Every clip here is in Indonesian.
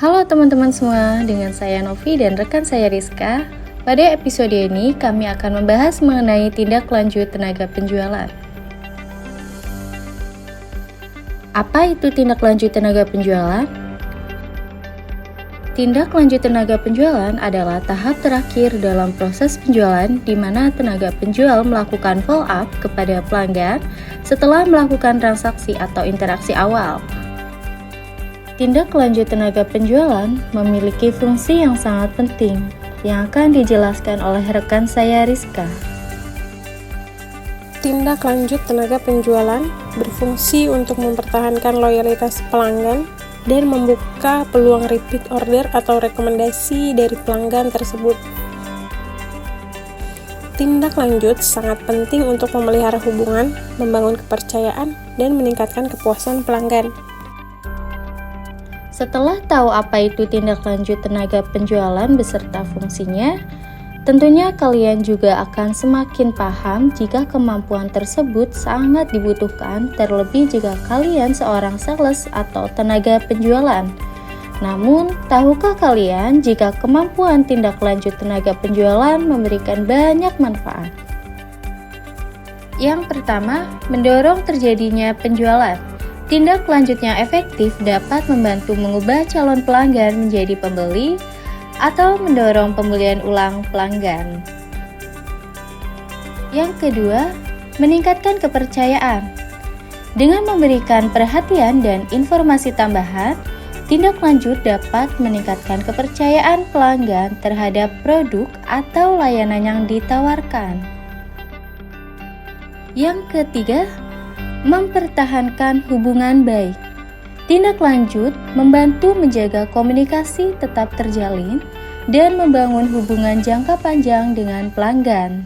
Halo teman-teman semua, dengan saya Novi dan rekan saya Rizka. Pada episode ini kami akan membahas mengenai tindak lanjut tenaga penjualan. Apa itu tindak lanjut tenaga penjualan? Tindak lanjut tenaga penjualan adalah tahap terakhir dalam proses penjualan di mana tenaga penjual melakukan follow up kepada pelanggan setelah melakukan transaksi atau interaksi awal. Tindak lanjut tenaga penjualan memiliki fungsi yang sangat penting yang akan dijelaskan oleh rekan saya Rizka. Tindak lanjut tenaga penjualan berfungsi untuk mempertahankan loyalitas pelanggan dan membuka peluang repeat order atau rekomendasi dari pelanggan tersebut. Tindak lanjut sangat penting untuk memelihara hubungan, membangun kepercayaan, dan meningkatkan kepuasan pelanggan. Setelah tahu apa itu tindak lanjut tenaga penjualan beserta fungsinya, tentunya kalian juga akan semakin paham jika kemampuan tersebut sangat dibutuhkan, terlebih jika kalian seorang sales atau tenaga penjualan. Namun, tahukah kalian jika kemampuan tindak lanjut tenaga penjualan memberikan banyak manfaat? Yang pertama, mendorong terjadinya penjualan. Tindak lanjutnya efektif dapat membantu mengubah calon pelanggan menjadi pembeli atau mendorong pembelian ulang pelanggan. Yang kedua, meningkatkan kepercayaan. Dengan memberikan perhatian dan informasi tambahan, tindak lanjut dapat meningkatkan kepercayaan pelanggan terhadap produk atau layanan yang ditawarkan. Yang ketiga, mempertahankan hubungan baik. Tindak lanjut membantu menjaga komunikasi tetap terjalin dan membangun hubungan jangka panjang dengan pelanggan.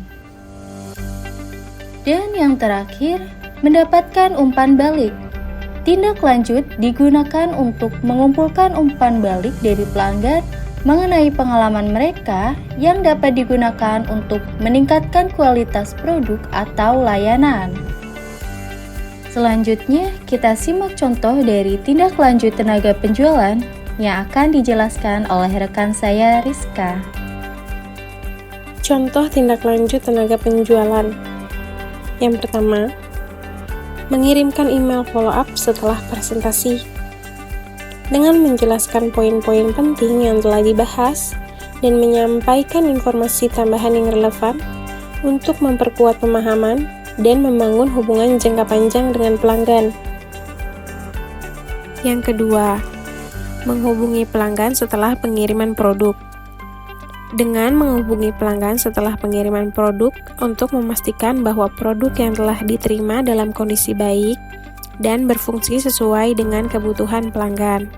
Dan yang terakhir, mendapatkan umpan balik. Tindak lanjut digunakan untuk mengumpulkan umpan balik dari pelanggan mengenai pengalaman mereka yang dapat digunakan untuk meningkatkan kualitas produk atau layanan. Selanjutnya, kita simak contoh dari tindak lanjut tenaga penjualan yang akan dijelaskan oleh rekan saya Rizka. Contoh tindak lanjut tenaga penjualan. Yang pertama, mengirimkan email follow up setelah presentasi. Dengan menjelaskan poin-poin penting yang telah dibahas dan menyampaikan informasi tambahan yang relevan untuk memperkuat pemahaman dan membangun hubungan jangka panjang dengan pelanggan. Yang kedua, menghubungi pelanggan setelah pengiriman produk. Dengan menghubungi pelanggan setelah pengiriman produk untuk memastikan bahwa produk yang telah diterima dalam kondisi baik dan berfungsi sesuai dengan kebutuhan pelanggan,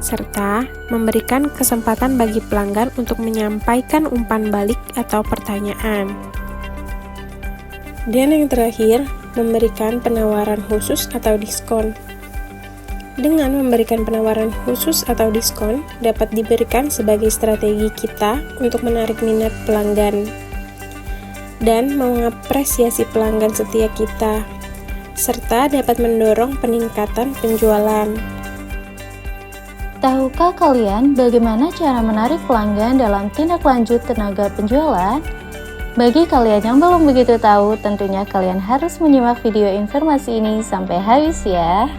serta memberikan kesempatan bagi pelanggan untuk menyampaikan umpan balik atau pertanyaan. Dan yang terakhir, memberikan penawaran khusus atau diskon. Dengan memberikan penawaran khusus atau diskon dapat diberikan sebagai strategi kita untuk menarik minat pelanggan dan mengapresiasi pelanggan setia kita, serta dapat mendorong peningkatan penjualan. Tahukah kalian bagaimana cara menarik pelanggan dalam tindak lanjut tenaga penjualan? Bagi kalian yang belum begitu tahu, tentunya kalian harus menyimak video informasi ini sampai habis ya.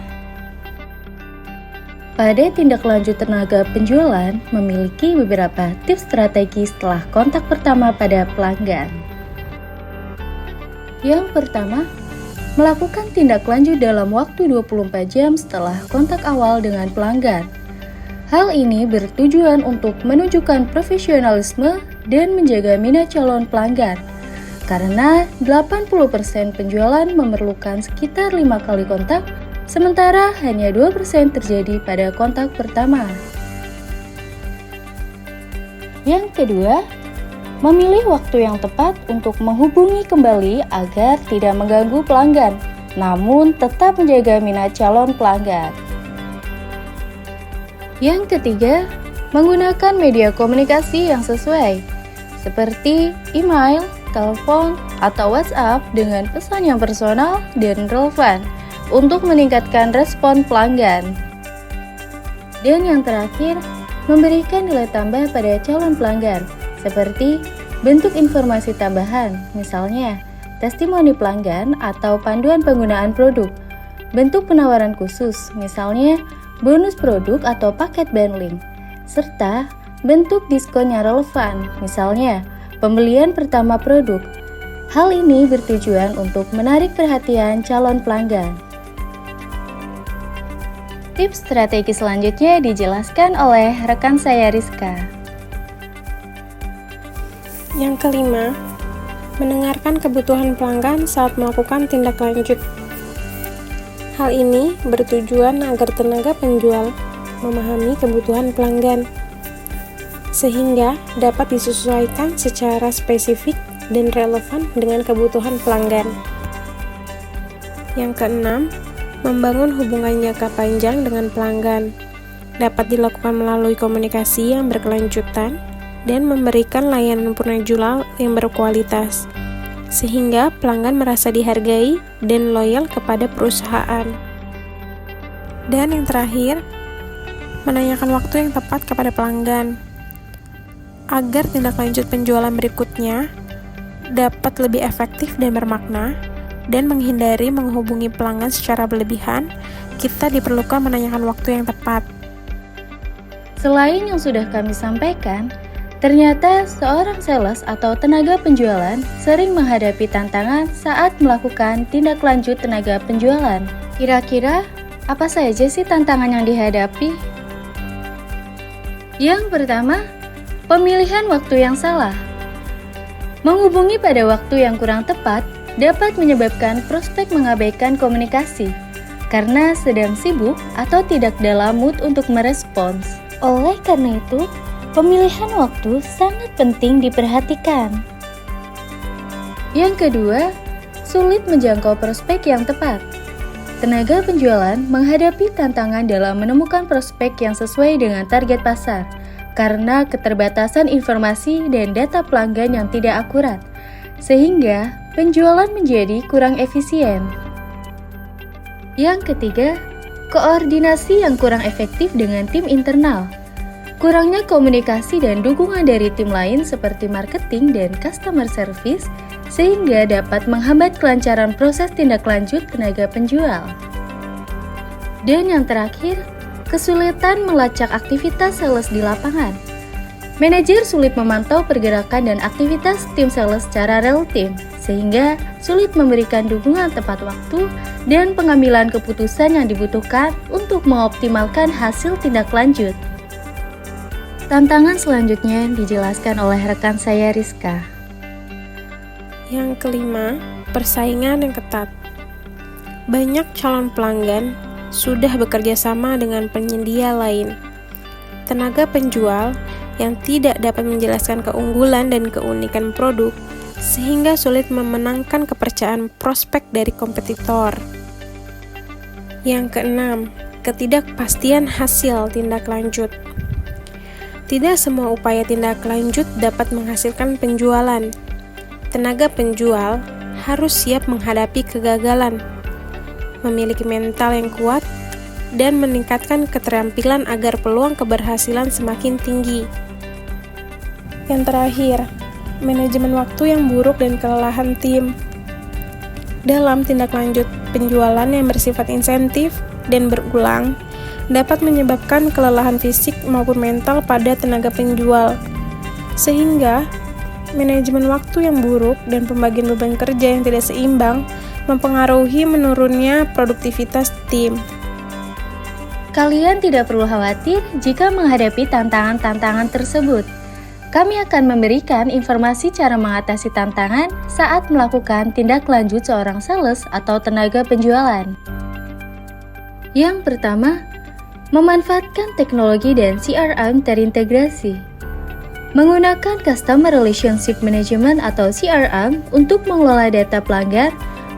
Pada tindak lanjut tenaga penjualan memiliki beberapa tips strategi setelah kontak pertama pada pelanggan. Yang pertama, melakukan tindak lanjut dalam waktu 24 jam setelah kontak awal dengan pelanggan. Hal ini bertujuan untuk menunjukkan profesionalisme dan menjaga minat calon pelanggan. Karena 80% penjualan memerlukan sekitar 5 kali kontak, sementara hanya 2% terjadi pada kontak pertama. Yang kedua, memilih waktu yang tepat untuk menghubungi kembali agar tidak mengganggu pelanggan, namun tetap menjaga minat calon pelanggan. Yang ketiga, menggunakan media komunikasi yang sesuai, seperti email, telepon, atau WhatsApp dengan pesan yang personal dan relevan untuk meningkatkan respon pelanggan. Dan yang terakhir, memberikan nilai tambah pada calon pelanggan, seperti bentuk informasi tambahan, misalnya testimoni pelanggan atau panduan penggunaan produk, bentuk penawaran khusus, misalnya bonus produk atau paket bundling, serta bentuk diskon yang relevan, misalnya pembelian pertama produk. Hal ini bertujuan untuk menarik perhatian calon pelanggan. Tips strategi selanjutnya dijelaskan oleh rekan saya Rizka. Yang kelima, mendengarkan kebutuhan pelanggan saat melakukan tindak lanjut. Hal ini bertujuan agar tenaga penjual memahami kebutuhan pelanggan, sehingga dapat disesuaikan secara spesifik dan relevan dengan kebutuhan pelanggan. Yang keenam, membangun hubungan jangka panjang dengan pelanggan. Dapat dilakukan melalui komunikasi yang berkelanjutan dan memberikan layanan purna yang berkualitas, sehingga pelanggan merasa dihargai dan loyal kepada perusahaan. Dan yang terakhir, menanyakan waktu yang tepat kepada pelanggan, agar tindak lanjut penjualan berikutnya dapat lebih efektif dan bermakna, dan menghindari menghubungi pelanggan secara berlebihan, kita diperlukan menanyakan waktu yang tepat. Selain yang sudah kami sampaikan, ternyata seorang sales atau tenaga penjualan sering menghadapi tantangan saat melakukan tindak lanjut tenaga penjualan. Kira-kira apa saja sih tantangan yang dihadapi? Yang pertama, pemilihan waktu yang salah. Menghubungi pada waktu yang kurang tepat dapat menyebabkan prospek mengabaikan komunikasi karena sedang sibuk atau tidak dalam mood untuk merespons. Oleh karena itu, pemilihan waktu sangat penting diperhatikan. Yang kedua, sulit menjangkau prospek yang tepat. Tenaga penjualan menghadapi tantangan dalam menemukan prospek yang sesuai dengan target pasar karena keterbatasan informasi dan data pelanggan yang tidak akurat, sehingga penjualan menjadi kurang efisien. Yang ketiga, koordinasi yang kurang efektif dengan tim internal. Kurangnya komunikasi dan dukungan dari tim lain seperti marketing dan customer service sehingga dapat menghambat kelancaran proses tindak lanjut tenaga penjual. Dan yang terakhir, kesulitan melacak aktivitas sales di lapangan. Manajer sulit memantau pergerakan dan aktivitas tim sales secara real time, sehingga sulit memberikan dukungan tepat waktu dan pengambilan keputusan yang dibutuhkan untuk mengoptimalkan hasil tindak lanjut. Tantangan selanjutnya dijelaskan oleh rekan saya Rizka. Yang kelima, persaingan yang ketat. Banyak calon pelanggan sudah bekerja sama dengan penyedia lain. Tenaga penjual yang tidak dapat menjelaskan keunggulan dan keunikan produk, sehingga sulit memenangkan kepercayaan prospek dari kompetitor. Yang keenam, ketidakpastian hasil tindak lanjut. Tidak semua upaya tindak lanjut dapat menghasilkan penjualan. Tenaga penjual harus siap menghadapi kegagalan, memiliki mental yang kuat, dan meningkatkan keterampilan agar peluang keberhasilan semakin tinggi. Yang terakhir, manajemen waktu yang buruk dan kelelahan tim. Dalam tindak lanjut penjualan yang bersifat insentif dan berulang, dapat menyebabkan kelelahan fisik maupun mental pada tenaga penjual. Sehingga, manajemen waktu yang buruk dan pembagian beban kerja yang tidak seimbang mempengaruhi menurunnya produktivitas tim. Kalian tidak perlu khawatir jika menghadapi tantangan-tantangan tersebut. Kami akan memberikan informasi cara mengatasi tantangan saat melakukan tindak lanjut seorang sales atau tenaga penjualan. Yang pertama, memanfaatkan teknologi dan CRM terintegrasi. Menggunakan Customer Relationship Management atau CRM untuk mengelola data pelanggan,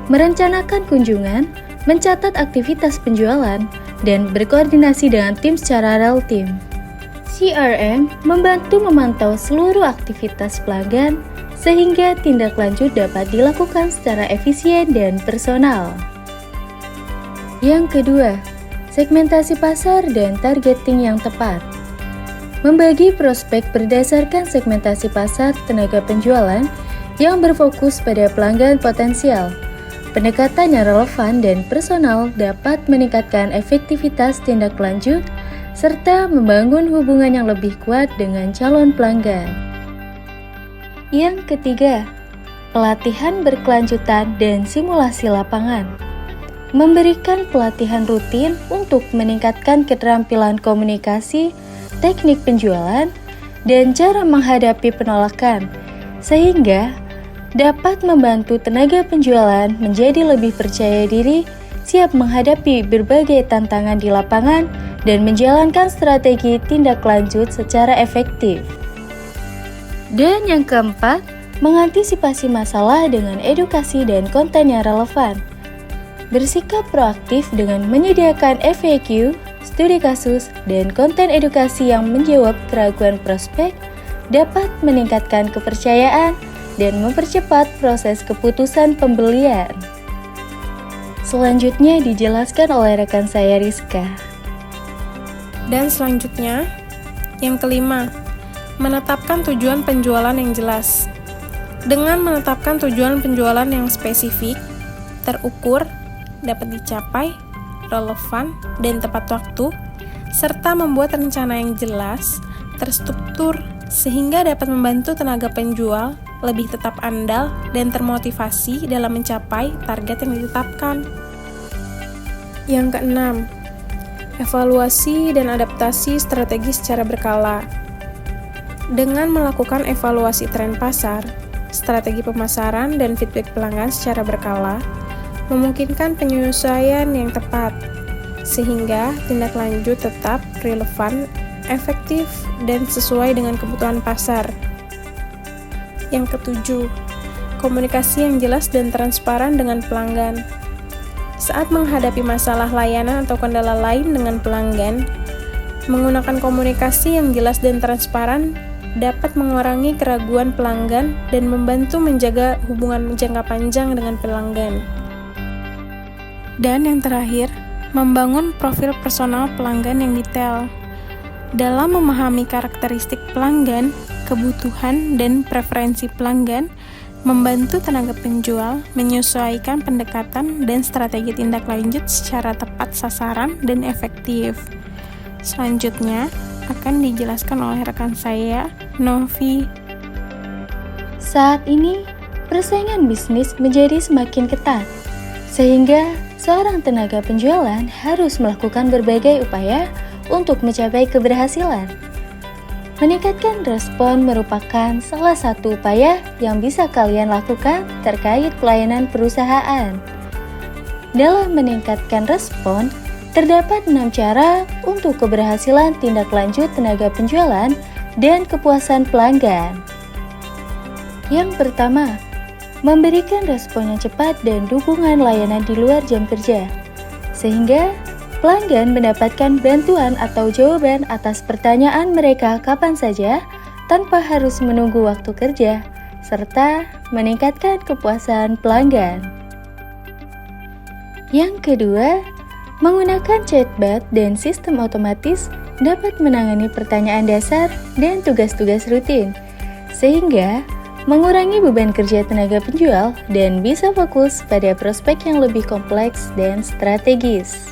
merencanakan kunjungan, mencatat aktivitas penjualan, dan berkoordinasi dengan tim secara real time. CRM membantu memantau seluruh aktivitas pelanggan sehingga tindak lanjut dapat dilakukan secara efisien dan personal. Yang kedua, segmentasi pasar, dan targeting yang tepat. Membagi prospek berdasarkan segmentasi pasar tenaga penjualan yang berfokus pada pelanggan potensial. Pendekatan yang relevan dan personal dapat meningkatkan efektivitas tindak lanjut serta membangun hubungan yang lebih kuat dengan calon pelanggan. Yang ketiga, pelatihan berkelanjutan dan simulasi lapangan. Memberikan pelatihan rutin untuk meningkatkan keterampilan komunikasi, teknik penjualan, dan cara menghadapi penolakan, sehingga dapat membantu tenaga penjualan menjadi lebih percaya diri, siap menghadapi berbagai tantangan di lapangan, dan menjalankan strategi tindak lanjut secara efektif. Dan yang keempat, mengantisipasi masalah dengan edukasi dan konten yang relevan. Bersikap proaktif dengan menyediakan FAQ, studi kasus, dan konten edukasi yang menjawab keraguan prospek dapat meningkatkan kepercayaan dan mempercepat proses keputusan pembelian. Selanjutnya dijelaskan oleh rekan saya Rizka. Dan selanjutnya, yang kelima, menetapkan tujuan penjualan yang jelas. Dengan menetapkan tujuan penjualan yang spesifik, terukur, dapat dicapai, relevan, dan tepat waktu, serta membuat rencana yang jelas, terstruktur, sehingga dapat membantu tenaga penjual lebih tetap andal dan termotivasi dalam mencapai target yang ditetapkan. Yang keenam, evaluasi dan adaptasi strategi secara berkala. Dengan melakukan evaluasi tren pasar, strategi pemasaran, dan feedback pelanggan secara berkala, memungkinkan penyesuaian yang tepat, sehingga tindak lanjut tetap relevan, efektif, dan sesuai dengan kebutuhan pasar. Yang ketujuh, komunikasi yang jelas dan transparan dengan pelanggan. Saat menghadapi masalah layanan atau kendala lain dengan pelanggan, menggunakan komunikasi yang jelas dan transparan dapat mengurangi keraguan pelanggan dan membantu menjaga hubungan jangka panjang dengan pelanggan. Dan yang terakhir, membangun profil personal pelanggan yang detail. Dalam memahami karakteristik pelanggan, kebutuhan, dan preferensi pelanggan, membantu tenaga penjual menyesuaikan pendekatan dan strategi tindak lanjut secara tepat sasaran dan efektif. Selanjutnya, akan dijelaskan oleh rekan saya, Novi. Saat ini, persaingan bisnis menjadi semakin ketat, sehingga seorang tenaga penjualan harus melakukan berbagai upaya untuk mencapai keberhasilan. Meningkatkan respon merupakan salah satu upaya yang bisa kalian lakukan terkait pelayanan perusahaan. Dalam meningkatkan respon, terdapat 6 cara untuk keberhasilan tindak lanjut tenaga penjualan dan kepuasan pelanggan. Yang pertama, memberikan respon yang cepat dan dukungan layanan di luar jam kerja, sehingga pelanggan mendapatkan bantuan atau jawaban atas pertanyaan mereka kapan saja tanpa harus menunggu waktu kerja, serta meningkatkan kepuasan pelanggan. Yang kedua, menggunakan chatbot dan sistem otomatis dapat menangani pertanyaan dasar dan tugas-tugas rutin, sehingga mengurangi beban kerja tenaga penjual dan bisa fokus pada prospek yang lebih kompleks dan strategis.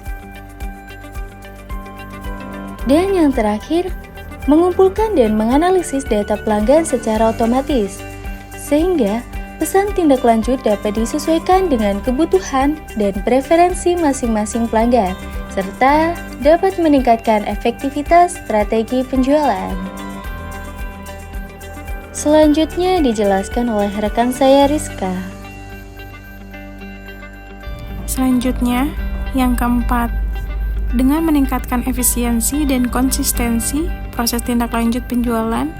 Dan yang terakhir, mengumpulkan dan menganalisis data pelanggan secara otomatis, sehingga pesan tindak lanjut dapat disesuaikan dengan kebutuhan dan preferensi masing-masing pelanggan, serta dapat meningkatkan efektivitas strategi penjualan. Selanjutnya dijelaskan oleh rekan saya Rizka. Selanjutnya, yang keempat, dengan meningkatkan efisiensi dan konsistensi proses tindak lanjut penjualan,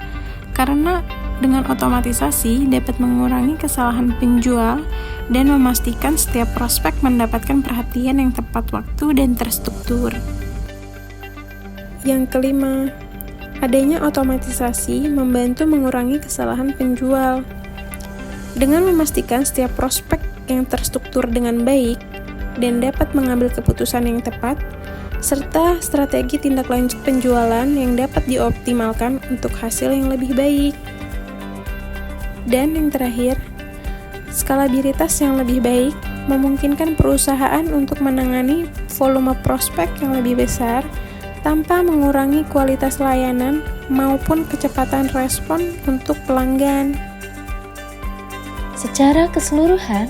karena dengan otomatisasi dapat mengurangi kesalahan penjual dan memastikan setiap prospek mendapatkan perhatian yang tepat waktu dan terstruktur. Yang kelima, adanya otomatisasi membantu mengurangi kesalahan penjual. Dengan memastikan setiap prospek yang terstruktur dengan baik dan dapat mengambil keputusan yang tepat, serta strategi tindak lanjut penjualan yang dapat dioptimalkan untuk hasil yang lebih baik. Dan yang terakhir, skalabilitas yang lebih baik memungkinkan perusahaan untuk menangani volume prospek yang lebih besar tanpa mengurangi kualitas layanan maupun kecepatan respon untuk pelanggan. Secara keseluruhan,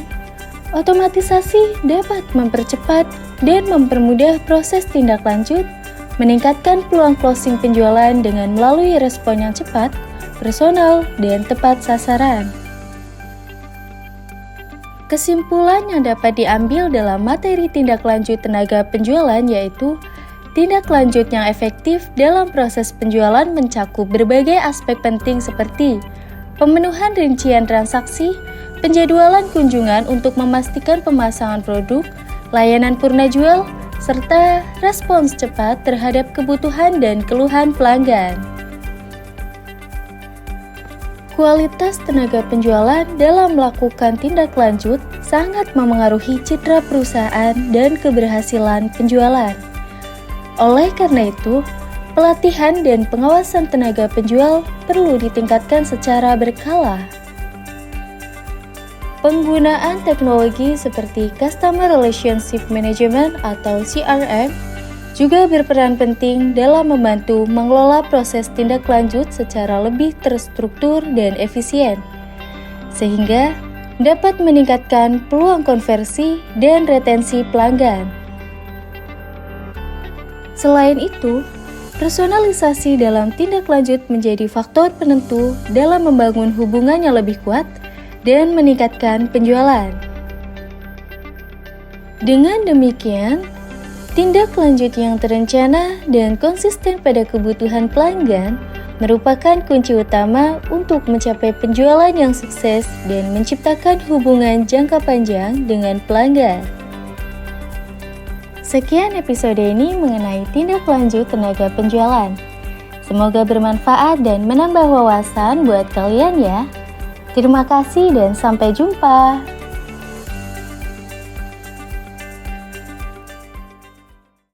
otomatisasi dapat mempercepat dan mempermudah proses tindak lanjut, meningkatkan peluang closing penjualan dengan melalui respon yang cepat, personal, dan tepat sasaran. Kesimpulan yang dapat diambil dalam materi tindak lanjut tenaga penjualan yaitu tindak lanjut yang efektif dalam proses penjualan mencakup berbagai aspek penting seperti pemenuhan rincian transaksi, penjadwalan kunjungan untuk memastikan pemasangan produk, layanan purna jual, serta respons cepat terhadap kebutuhan dan keluhan pelanggan. Kualitas tenaga penjualan dalam melakukan tindak lanjut sangat memengaruhi citra perusahaan dan keberhasilan penjualan. Oleh karena itu, pelatihan dan pengawasan tenaga penjual perlu ditingkatkan secara berkala. Penggunaan teknologi seperti Customer Relationship Management atau CRM juga berperan penting dalam membantu mengelola proses tindak lanjut secara lebih terstruktur dan efisien, sehingga dapat meningkatkan peluang konversi dan retensi pelanggan. Selain itu, personalisasi dalam tindak lanjut menjadi faktor penentu dalam membangun hubungan yang lebih kuat dan meningkatkan penjualan. Dengan demikian, tindak lanjut yang terencana dan konsisten pada kebutuhan pelanggan merupakan kunci utama untuk mencapai penjualan yang sukses dan menciptakan hubungan jangka panjang dengan pelanggan. Sekian episode ini mengenai tindak lanjut tenaga penjualan. Semoga bermanfaat dan menambah wawasan buat kalian ya. Terima kasih dan sampai jumpa.